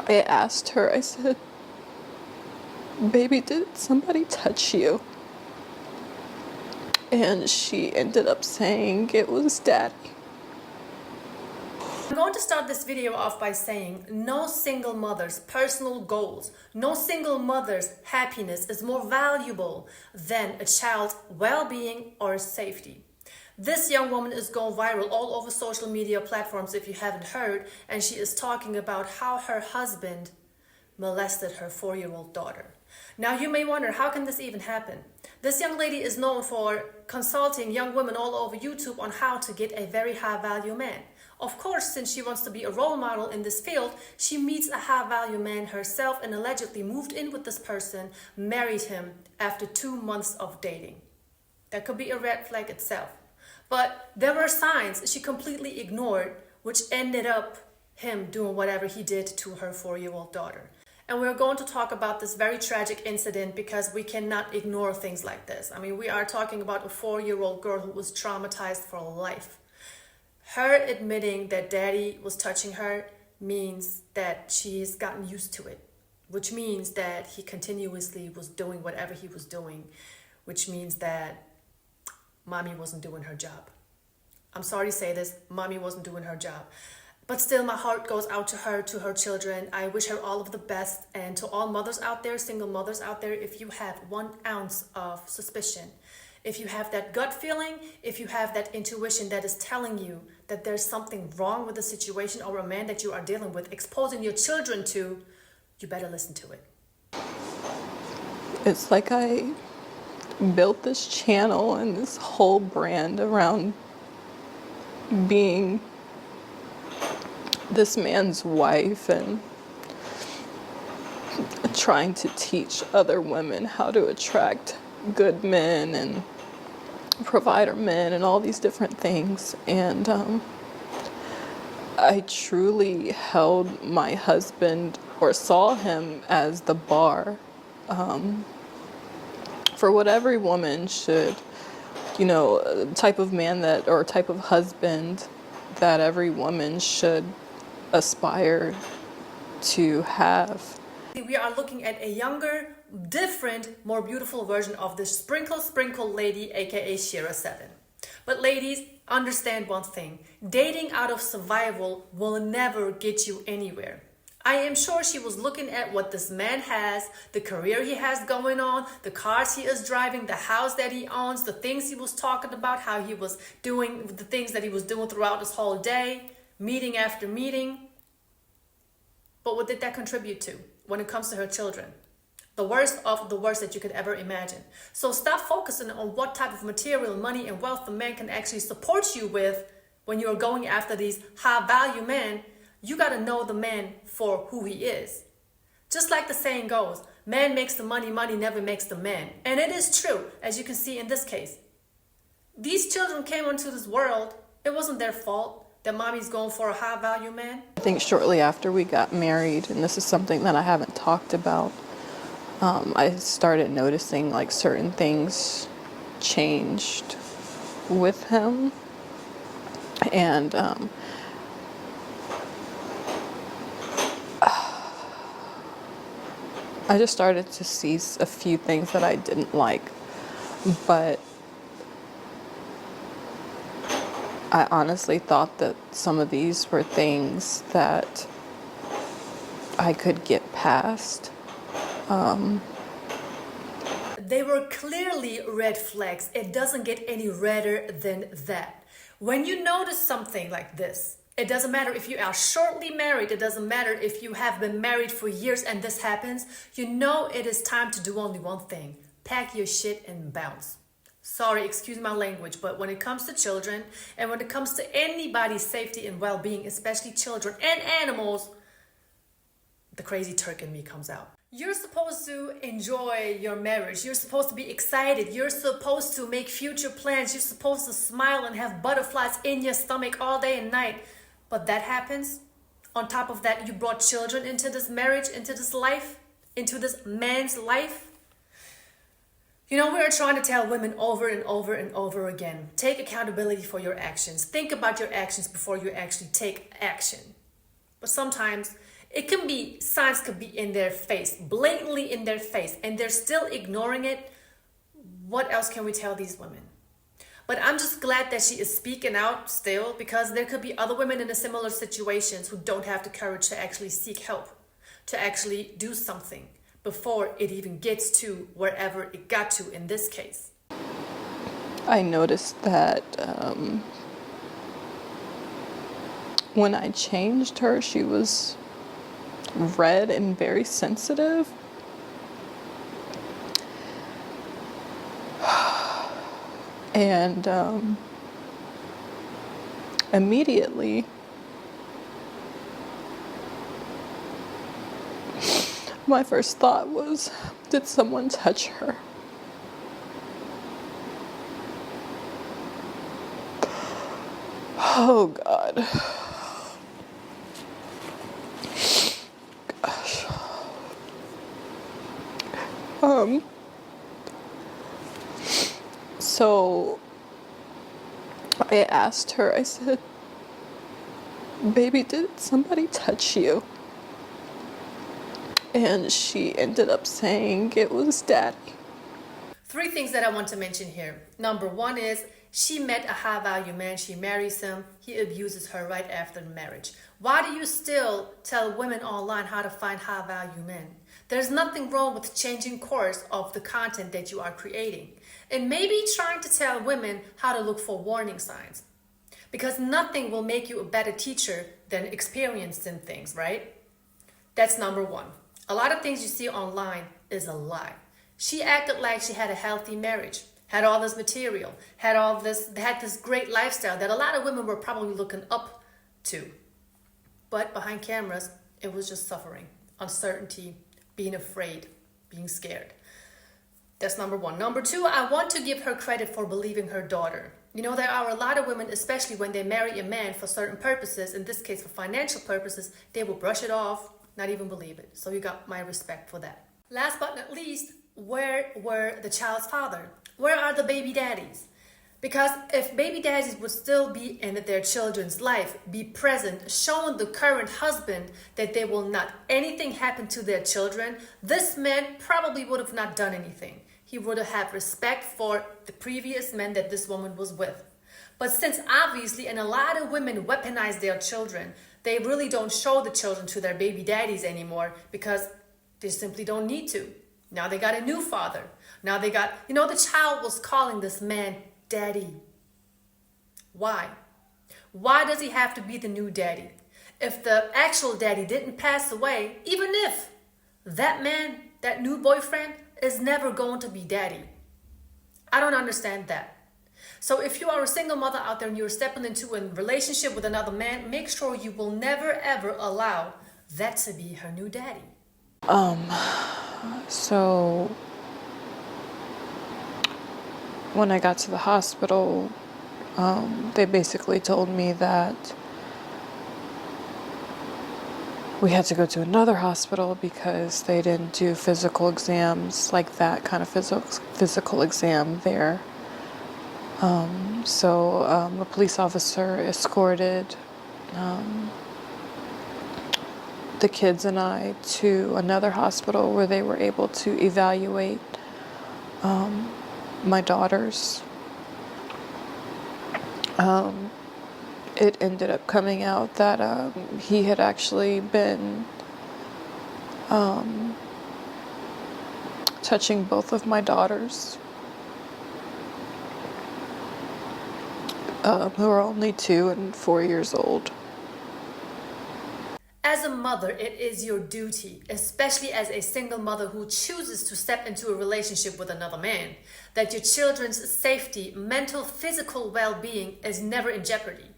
I asked her, I said, baby, did somebody touch you? And she ended up saying it was daddy. I'm going to start this video off by saying no single mother's personal goals, no single mother's happiness is more valuable than a child's well-being or safety. This young woman is going viral all over social media platforms if you haven't heard, and she is talking about how her husband molested her 4-year-old daughter. Now you may wonder, how can this even happen? This young lady is known for consulting young women all over YouTube on how to get a very high value man. Of course, since she wants to be a role model in this field, she meets a high value man herself and allegedly moved in with this person, married him after 2 months of dating. That could be a red flag itself. But there were signs she completely ignored, which ended up him doing whatever he did to her 4-year-old daughter. And we're going to talk about this very tragic incident because we cannot ignore things like this. I mean, we are talking about a 4-year-old girl who was traumatized for life. Her admitting that daddy was touching her means that she's gotten used to it, which means that he continuously was doing whatever he was doing, which means that mommy wasn't doing her job. I'm sorry to say this, mommy wasn't doing her job. But still, my heart goes out to her, to her children. I wish her all of the best. And to all mothers out there, single mothers out there, if you have 1 ounce of suspicion, if you have that gut feeling, if you have that intuition that is telling you that there's something wrong with the situation or a man that you are dealing with, exposing your children to, you better listen to it. It's like I built this channel and this whole brand around being this man's wife and trying to teach other women how to attract good men and provider men and all these different things. And I truly held my husband, or saw him, as the bar for what every woman should, type of man that, or type of husband that every woman should aspire to have. We are looking at a younger, different, more beautiful version of the sprinkle lady, aka Shira 7. But ladies, understand one thing. Dating out of survival will never get you anywhere. I am sure she was looking at what this man has, the career he has going on, the cars he is driving, the house that he owns, the things he was talking about, how he was doing, the things that he was doing throughout this whole day, meeting after meeting. But what did that contribute to when it comes to her children? The worst of the worst that you could ever imagine. So stop focusing on what type of material, money, and wealth the man can actually support you with when you're going after these high value men. You got to know the man for who he is. Just like the saying goes, man makes the money, money never makes the man. And it is true, as you can see in this case. These children came into this world. It wasn't their fault that mommy's going for a high value man. I think shortly after we got married, and this is something that I haven't talked about, I started noticing like certain things changed with him. And I just started to see a few things that I didn't like, but I honestly thought that some of these were things that I could get past. They were clearly red flags. It doesn't get any redder than that. When you notice something like this, it doesn't matter if you are shortly married, it doesn't matter if you have been married for years and this happens, you know it is time to do only one thing. Pack your shit and bounce. Sorry, excuse my language, but when it comes to children and when it comes to anybody's safety and well-being, especially children and animals, the crazy Turk in me comes out. You're supposed to enjoy your marriage. You're supposed to be excited. You're supposed to make future plans. You're supposed to smile and have butterflies in your stomach all day and night. But that happens. On top of that, you brought children into this marriage, into this life, into this man's life. You know, we are trying to tell women over and over and over again, take accountability for your actions. Think about your actions before you actually take action. But sometimes It can be, signs could be in their face, blatantly in their face, and they're still ignoring it. What else can we tell these women? But I'm just glad that she is speaking out still, because there could be other women in a similar situations who don't have the courage to actually seek help, to actually do something before it even gets to wherever it got to in this case. I noticed that when I changed her, she was red and very sensitive. And immediately, my first thought was, did someone touch her? Oh God. Gosh. So I asked her, I said, baby, did somebody touch you? And she ended up saying it was daddy. 3 things that I want to mention here. Number 1 is she met a high value man, she marries him, he abuses her right after the marriage. Why do you still tell women online how to find high value men? There's nothing wrong with changing course of the content that you are creating. And maybe trying to tell women how to look for warning signs. Because nothing will make you a better teacher than experiencing things, right? That's number 1. A lot of things you see online is a lie. She acted like she had a healthy marriage, had all this material, had this great lifestyle that a lot of women were probably looking up to. But behind cameras, it was just suffering, uncertainty, being afraid, being scared. That's number 1. Number 2, I want to give her credit for believing her daughter. You know, there are a lot of women, especially when they marry a man for certain purposes, in this case for financial purposes, they will brush it off, not even believe it. So you got my respect for that. Last but not least, where were the child's father? Where are the baby daddies? Because if baby daddies would still be in their children's life, be present, showing the current husband that they will not anything happen to their children, this man probably would have not done anything. He would have had respect for the previous men that this woman was with. But since obviously, and a lot of women weaponize their children, they really don't show the children to their baby daddies anymore because they simply don't need to. Now they got a new father. Now they got, the child was calling this man daddy. Why? Why does he have to be the new daddy? If the actual daddy didn't pass away, even if that man, that new boyfriend, is never going to be daddy. I don't understand that. So if you are a single mother out there and you're stepping into a relationship with another man, make sure you will never ever allow that to be her new daddy. So when I got to the hospital, they basically told me that we had to go to another hospital because they didn't do physical exams, like that kind of physical exam there. So a police officer escorted the kids and I to another hospital where they were able to evaluate my daughters. It ended up coming out that he had actually been touching both of my daughters, who are only 2 and 4 years old. As a mother, it is your duty, especially as a single mother who chooses to step into a relationship with another man, that your children's safety, mental, physical well-being is never in jeopardy.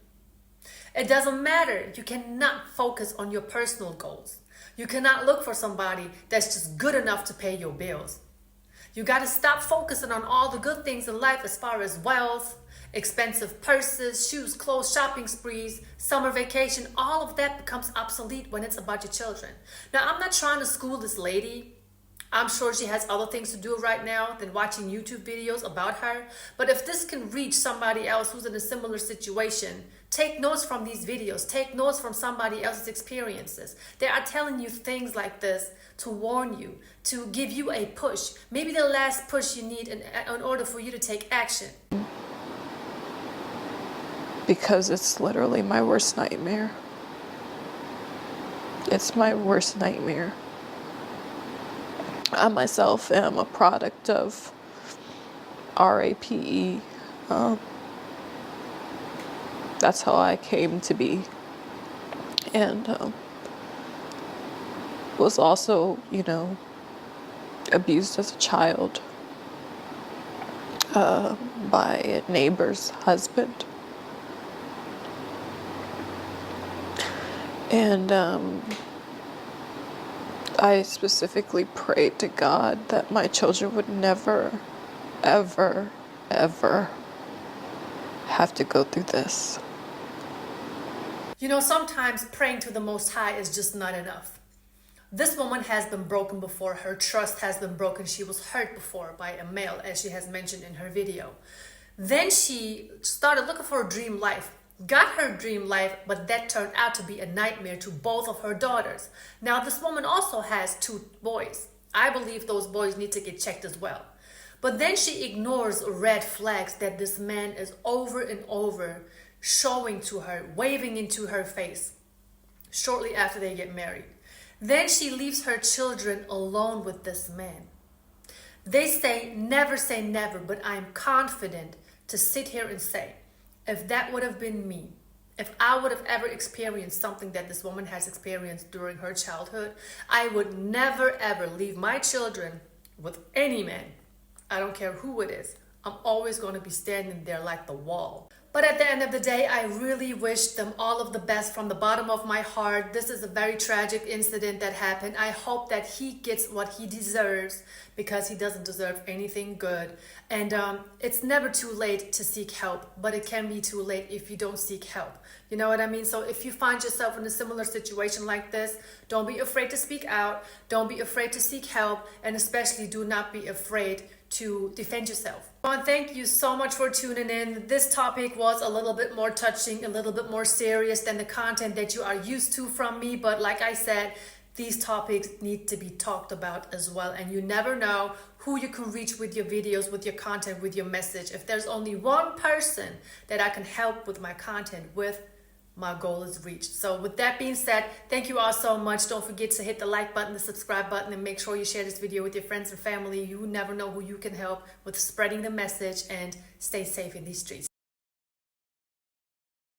It doesn't matter. You cannot focus on your personal goals. You cannot look for somebody that's just good enough to pay your bills. You got to stop focusing on all the good things in life as far as wealth, expensive purses, shoes, clothes, shopping sprees, summer vacation. All of that becomes obsolete when it's about your children. Now, I'm not trying to school this lady. I'm sure she has other things to do right now than watching YouTube videos about her. But if this can reach somebody else who's in a similar situation, Take notes from these videos. Take notes from somebody else's experiences. They are telling you things like this to warn you, to give you a push. Maybe the last push you need in order for you to take action. Because it's literally my worst nightmare. It's my worst nightmare. I myself am a product of RAPE. That's how I came to be. And was also, abused as a child by a neighbor's husband. And I specifically prayed to God that my children would never, ever, ever have to go through this. Sometimes praying to the Most High is just not enough. This woman has been broken before. Her trust has been broken. She was hurt before by a male, as she has mentioned in her video. Then she started looking for a dream life. Got her dream life, but that turned out to be a nightmare to both of her daughters. Now, this woman also has 2 boys. I believe those boys need to get checked as well. But then she ignores red flags that this man is over and over showing to her, waving into her face shortly after they get married. Then she leaves her children alone with this man. They say never, but I'm confident to sit here and say, if that would have been me, if I would have ever experienced something that this woman has experienced during her childhood, I would never ever leave my children with any man. I don't care who it is. I'm always going to be standing there like the wall. But at the end of the day, I really wish them all of the best from the bottom of my heart. This is a very tragic incident that happened. I hope that he gets what he deserves, because he doesn't deserve anything good. And it's never too late to seek help, but it can be too late if you don't seek help. You know what I mean? So if you find yourself in a similar situation like this, don't be afraid to speak out. Don't be afraid to seek help. And especially do not be afraid to defend yourself. Thank you so much for tuning in. This topic was a little bit more touching, a little bit more serious than the content that you are used to from me. But like I said, these topics need to be talked about as well. And you never know who you can reach with your videos, with your content, with your message. If there's only one person that I can help with my content with, my goal is reached. So with that being said, thank you all so much. Don't forget to hit the like button, the subscribe button, and make sure you share this video with your friends and family. You never know who you can help with spreading the message, and stay safe in these streets.